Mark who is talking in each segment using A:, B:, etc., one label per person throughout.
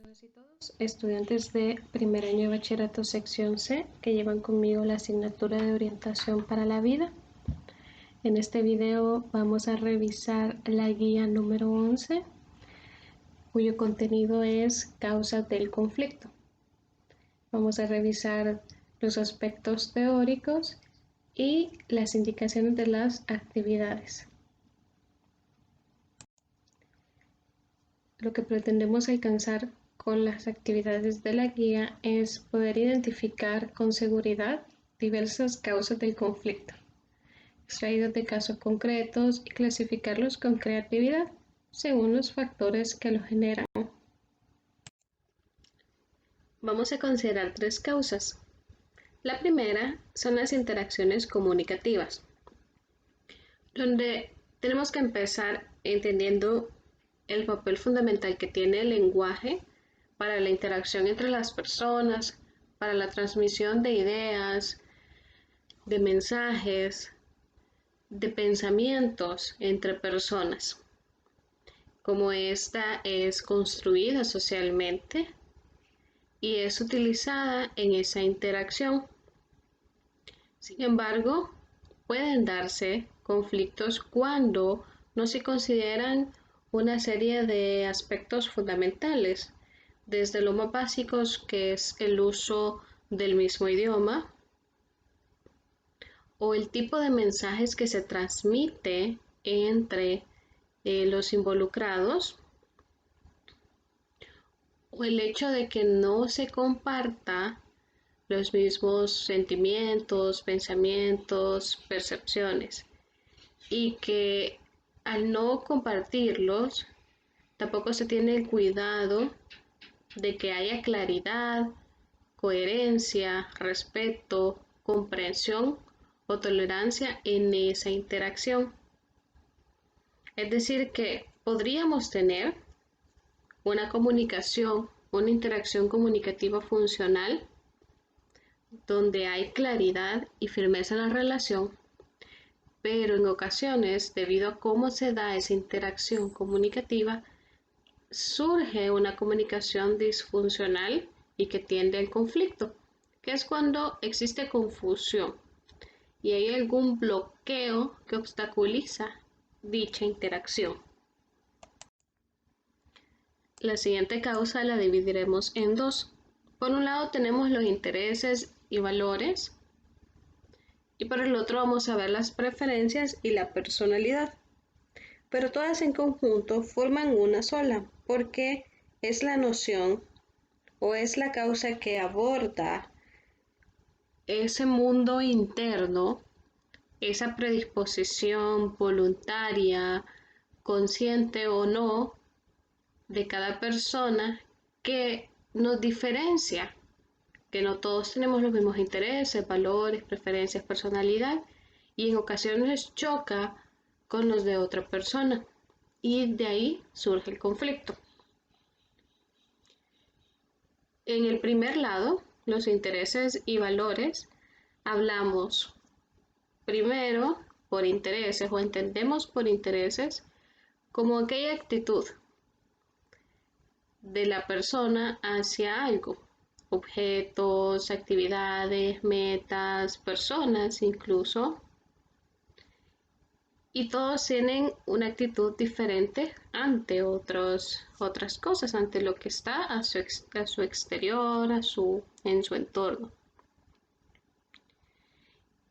A: Todas y todos, estudiantes de primer año de bachillerato sección C que llevan conmigo la asignatura de orientación para la vida. En este video vamos a revisar la guía número 11, cuyo contenido es causas del conflicto. Vamos a revisar los aspectos teóricos y las indicaciones de las actividades. Lo que pretendemos alcanzar con las actividades de la guía es poder identificar con seguridad diversas causas del conflicto, extraídos de casos concretos y clasificarlos con creatividad según los factores que lo generan. Vamos a considerar tres causas. La primera son las interacciones comunicativas, donde tenemos que empezar entendiendo el papel fundamental que tiene el lenguaje para la interacción entre las personas, para la transmisión de ideas, de mensajes, de pensamientos entre personas. Cómo esta es construida socialmente y es utilizada en esa interacción. Sin embargo, pueden darse conflictos cuando no se consideran una serie de aspectos fundamentales, desde lo más básicos, que es el uso del mismo idioma, o el tipo de mensajes que se transmite entre los involucrados, o el hecho de que no se comparta los mismos sentimientos, pensamientos, percepciones, y que al no compartirlos, tampoco se tiene el cuidado de que haya claridad, coherencia, respeto, comprensión o tolerancia en esa interacción. Es decir, que podríamos tener una comunicación, una interacción comunicativa funcional, donde hay claridad y firmeza en la relación, pero en ocasiones, debido a cómo se da esa interacción comunicativa, surge una comunicación disfuncional y que tiende al conflicto, que es cuando existe confusión y hay algún bloqueo que obstaculiza dicha interacción. La siguiente causa la dividiremos en dos. Por un lado tenemos los intereses y valores, y por el otro vamos a ver las preferencias y la personalidad. Pero todas en conjunto forman una sola, porque es la noción o es la causa que aborda ese mundo interno, esa predisposición voluntaria, consciente o no, de cada persona que nos diferencia, que no todos tenemos los mismos intereses, valores, preferencias, personalidad, y en ocasiones choca con los de otra persona, y de ahí surge el conflicto. En el primer lado, los intereses y valores, hablamos primero por intereses, o entendemos por intereses como aquella actitud de la persona hacia algo, objetos, actividades, metas, personas incluso, y todos tienen una actitud diferente ante otras cosas, ante lo que está a su exterior, en su entorno.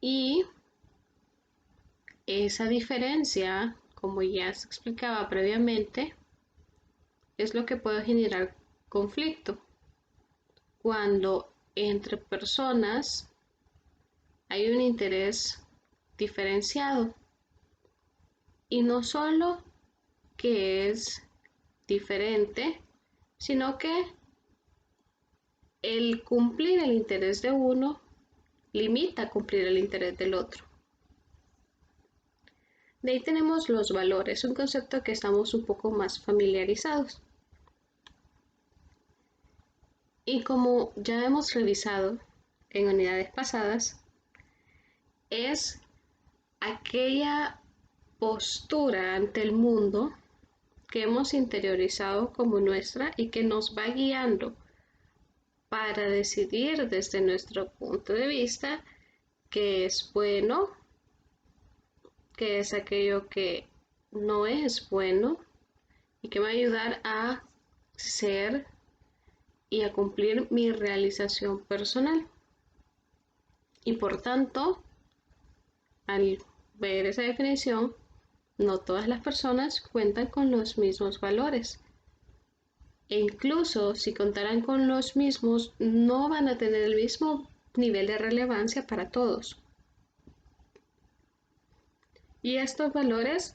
A: Y esa diferencia, como ya se explicaba previamente, es lo que puede generar conflicto. Cuando entre personas hay un interés diferenciado, y no solo que es diferente, sino que el cumplir el interés de uno limita cumplir el interés del otro. De ahí tenemos los valores, un concepto que estamos un poco más familiarizados. Y como ya hemos revisado en unidades pasadas, es aquella postura ante el mundo que hemos interiorizado como nuestra y que nos va guiando para decidir desde nuestro punto de vista qué es bueno, qué es aquello que no es bueno y que me va a ayudar a ser y a cumplir mi realización personal. Y por tanto, al ver esa definición, no todas las personas cuentan con los mismos valores. E incluso si contaran con los mismos, no van a tener el mismo nivel de relevancia para todos. Y estos valores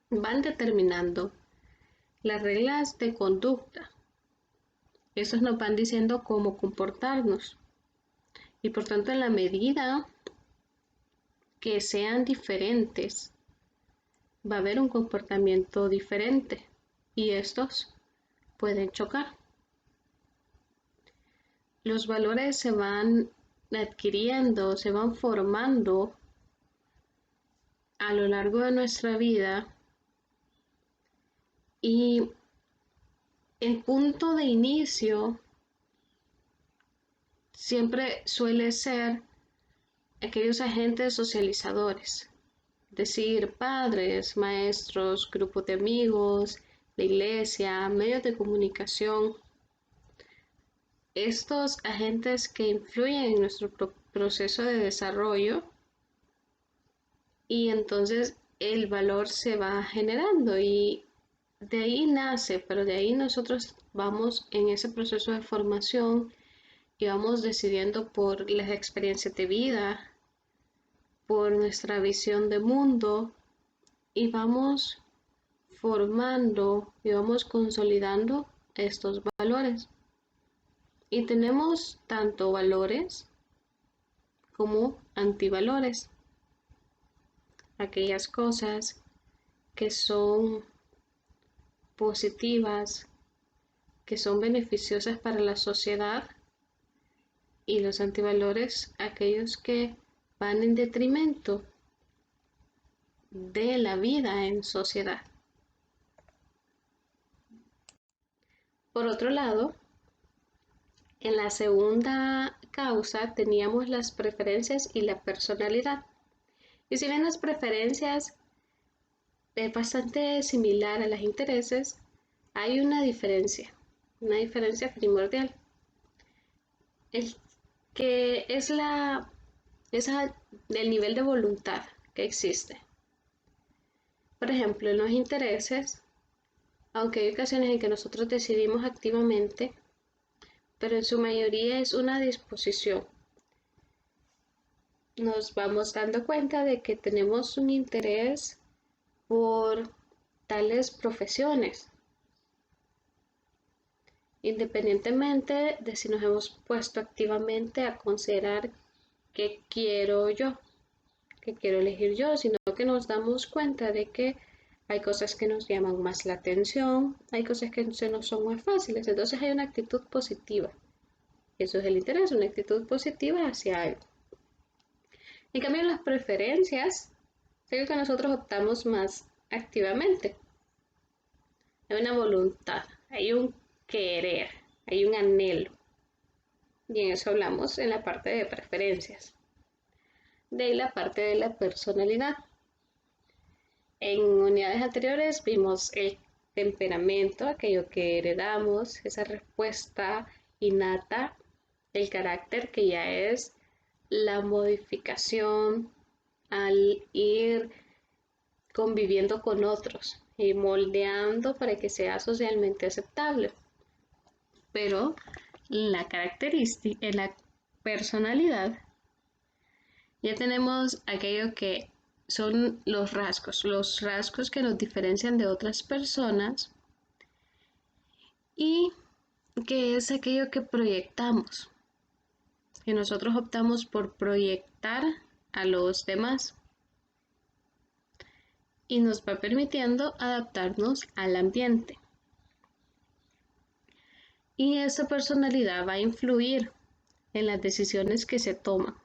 A: van determinando las reglas de conducta. Estos nos van diciendo cómo comportarnos. Y por tanto, en la medida que sean diferentes, va a haber un comportamiento diferente. Y estos pueden chocar. Los valores se van adquiriendo, se van formando a lo largo de nuestra vida y el punto de inicio siempre suele ser aquellos agentes socializadores, es decir, padres, maestros, grupos de amigos, la iglesia, medios de comunicación. Estos agentes que influyen en nuestro proceso de desarrollo y entonces el valor se va generando y de ahí nace, pero de ahí nosotros vamos en ese proceso de formación y vamos decidiendo por las experiencias de vida, por nuestra visión de mundo y vamos formando y vamos consolidando estos valores. Y tenemos tanto valores como antivalores. Aquellas cosas que son positivas, que son beneficiosas para la sociedad, y los antivalores, aquellos que van en detrimento de la vida en sociedad. Por otro lado, en la segunda causa teníamos las preferencias y la personalidad. Y si bien las preferencias es bastante similar a los intereses, hay una diferencia primordial, el que es el nivel de voluntad que existe. Por ejemplo, en los intereses, aunque hay ocasiones en que nosotros decidimos activamente, pero en su mayoría es una disposición. Nos vamos dando cuenta de que tenemos un interés por tales profesiones, independientemente de si nos hemos puesto activamente a considerar qué quiero yo, qué quiero elegir yo, sino que nos damos cuenta de que hay cosas que nos llaman más la atención, hay cosas que se nos son más fáciles, entonces hay una actitud positiva. Eso es el interés, una actitud positiva hacia algo. En cambio, las preferencias, es algo que nosotros optamos más activamente. Hay una voluntad, hay un querer, hay un anhelo. Y en eso hablamos en la parte de preferencias. De ahí la parte de la personalidad. En unidades anteriores vimos el temperamento, aquello que heredamos, esa respuesta innata, el carácter que ya es la modificación al ir conviviendo con otros y moldeando para que sea socialmente aceptable. Pero la característica, en la personalidad, ya tenemos aquello que son los rasgos que nos diferencian de otras personas y que es aquello que proyectamos, que nosotros optamos por proyectar a los demás y nos va permitiendo adaptarnos al ambiente. Y esa personalidad va a influir en las decisiones que se toman.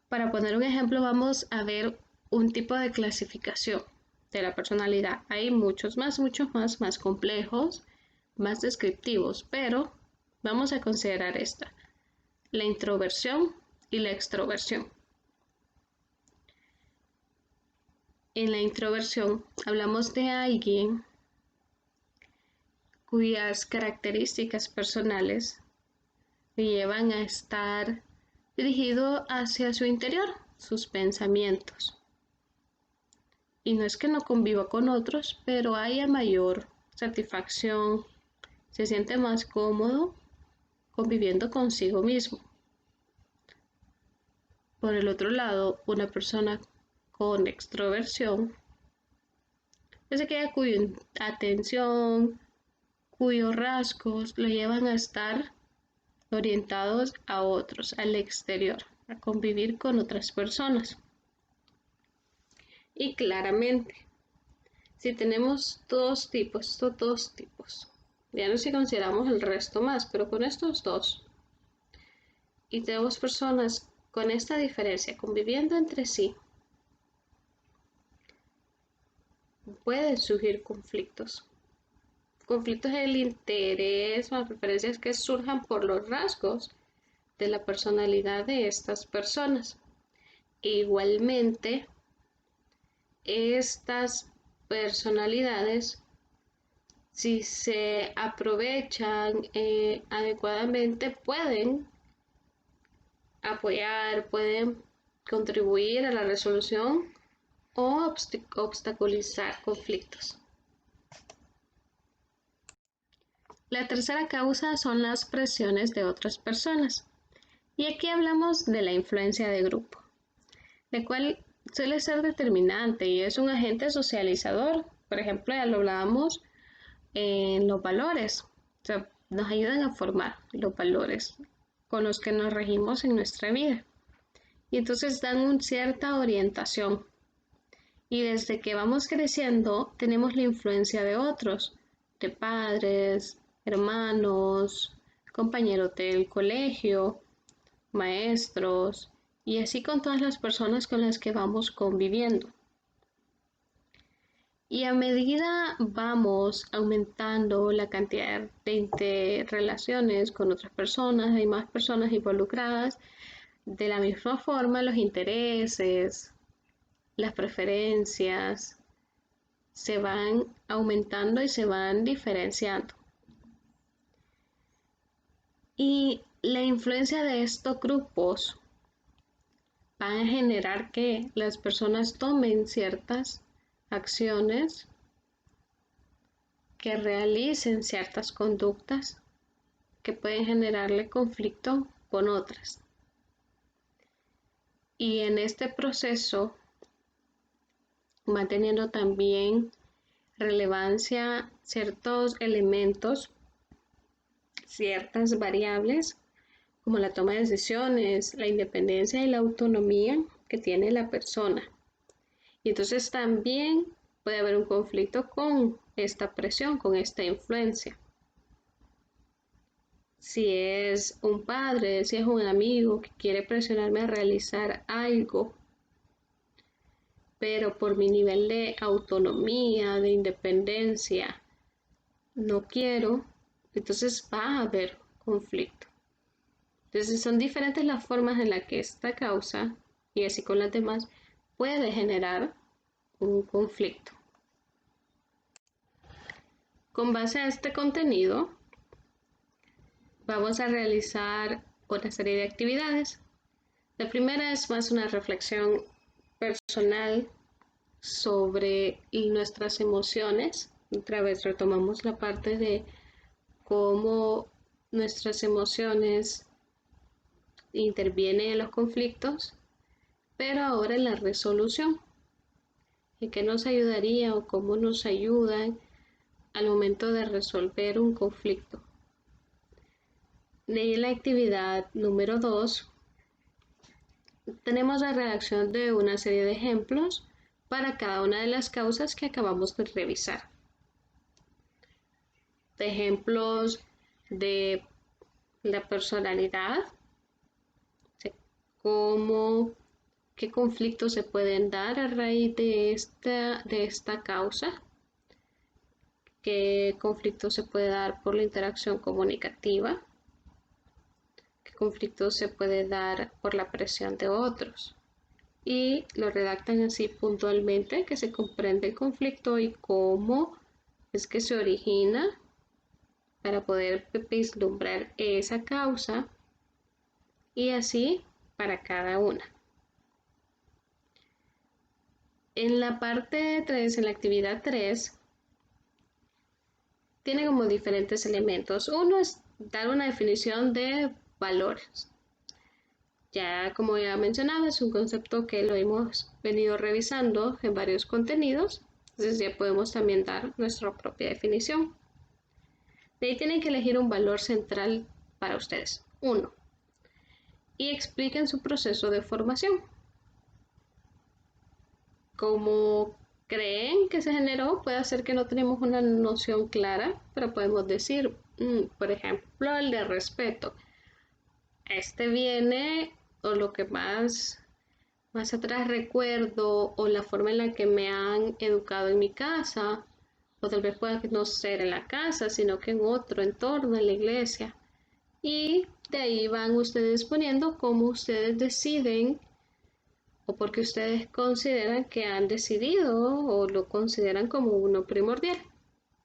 A: Para poner un ejemplo, vamos a ver un tipo de clasificación. de la personalidad. Hay muchos más complejos, más descriptivos, pero vamos a considerar esta, la introversión y la extroversión. En la introversión hablamos de alguien cuyas características personales le llevan a estar dirigido hacia su interior, sus pensamientos. Y no es que no conviva con otros, pero haya mayor satisfacción, se siente más cómodo conviviendo consigo mismo. Por el otro lado, una persona con extroversión es aquella cuya atención, cuyos rasgos lo llevan a estar orientados a otros, al exterior, a convivir con otras personas. Y claramente, si tenemos dos tipos, ya no si consideramos el resto más, pero con estos dos, y tenemos personas con esta diferencia conviviendo entre sí, pueden surgir conflictos. Conflictos del interés o preferencias que surjan por los rasgos de la personalidad de estas personas. Igualmente, estas personalidades, si se aprovechan adecuadamente, pueden apoyar, pueden contribuir a la resolución o obstaculizar conflictos. La tercera causa son las presiones de otras personas. Y aquí hablamos de la influencia de grupo, la cual suele ser determinante y es un agente socializador. Por ejemplo, ya lo hablábamos en los valores. O sea, nos ayudan a formar los valores con los que nos regimos en nuestra vida. Y entonces dan una cierta orientación. Y desde que vamos creciendo, tenemos la influencia de otros, de padres, hermanos, compañeros del colegio, maestros, y así con todas las personas con las que vamos conviviendo. Y a medida vamos aumentando la cantidad de relaciones con otras personas, hay más personas involucradas, de la misma forma los intereses, las preferencias se van aumentando y se van diferenciando. Y la influencia de estos grupos van a generar que las personas tomen ciertas acciones, que realicen ciertas conductas que pueden generarle conflicto con otras. Y en este proceso va teniendo también relevancia ciertos elementos, ciertas variables, como la toma de decisiones, la independencia y la autonomía que tiene la persona. Y entonces también puede haber un conflicto con esta presión, con esta influencia. Si es un padre, si es un amigo que quiere presionarme a realizar algo, pero por mi nivel de autonomía, de independencia, no quiero, entonces va a haber conflicto. Entonces son diferentes las formas en las que esta causa, y así con las demás, puede generar un conflicto. Con base a este contenido, vamos a realizar una serie de actividades. La primera es más una reflexión personal sobre nuestras emociones. Otra vez retomamos la parte de cómo nuestras emociones intervienen en los conflictos, pero ahora en la resolución. ¿En qué nos ayudaría o cómo nos ayudan al momento de resolver un conflicto? En la actividad número 2 tenemos la redacción de una serie de ejemplos para cada una de las causas que acabamos de revisar. De ejemplos de la personalidad, cómo, qué conflictos se pueden dar a raíz de esta causa, qué conflictos se puede dar por la interacción comunicativa, qué conflictos se puede dar por la presión de otros. Y lo redactan así puntualmente, que se comprende el conflicto y cómo es que se origina para poder vislumbrar esa causa y así para cada una. En la parte 3, en la actividad 3, tiene como diferentes elementos. Uno es dar una definición de valores. Ya como ya mencionaba, es un concepto que lo hemos venido revisando en varios contenidos, entonces ya podemos también dar nuestra propia definición. De ahí tienen que elegir un valor central para ustedes, uno, y expliquen su proceso de formación. Como creen que se generó, puede ser que no tenemos una noción clara, pero podemos decir, por ejemplo, el de respeto. Este viene, o lo que más atrás recuerdo, o la forma en la que me han educado en mi casa, o tal vez pueda no ser en la casa, sino que en otro entorno, en la iglesia. Y de ahí van ustedes poniendo cómo ustedes deciden o porque ustedes consideran que han decidido o lo consideran como uno primordial.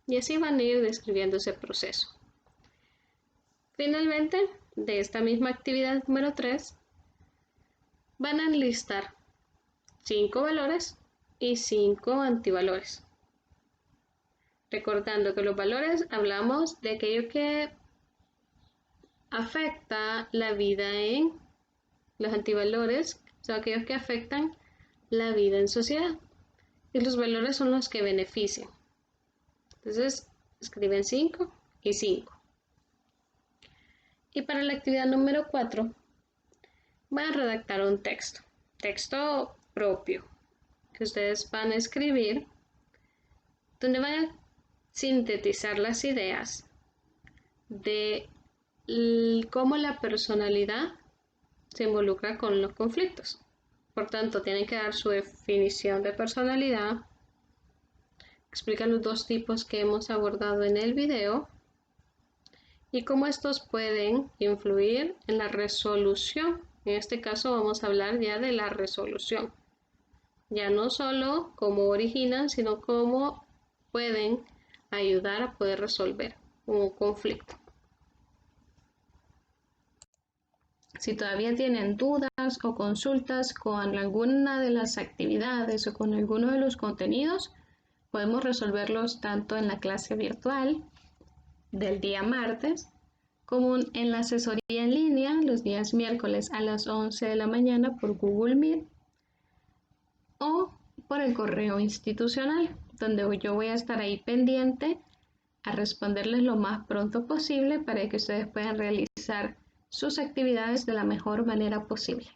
A: Y así van a ir describiendo ese proceso. Finalmente, de esta misma actividad número 3, van a enlistar 5 valores y 5 antivalores. Recordando que los valores hablamos de aquello que afecta la vida en los antivalores, son aquellos que afectan la vida en sociedad. Y los valores son los que benefician. Entonces, escriben 5 y 5. Y para la actividad número 4, van a redactar un texto propio, que ustedes van a escribir, donde van a sintetizar las ideas de cómo la personalidad se involucra con los conflictos. Por tanto, tienen que dar su definición de personalidad, explican los 2 tipos que hemos abordado en el video y cómo estos pueden influir en la resolución. En este caso vamos a hablar ya de la resolución. Ya no solo cómo originan, sino cómo pueden ayudar a poder resolver un conflicto. Si todavía tienen dudas o consultas con alguna de las actividades o con alguno de los contenidos, podemos resolverlos tanto en la clase virtual del día martes como en la asesoría en línea los días miércoles a las 11 de la mañana por Google Meet o por el correo institucional, donde yo voy a estar ahí pendiente a responderles lo más pronto posible para que ustedes puedan realizar sus actividades de la mejor manera posible.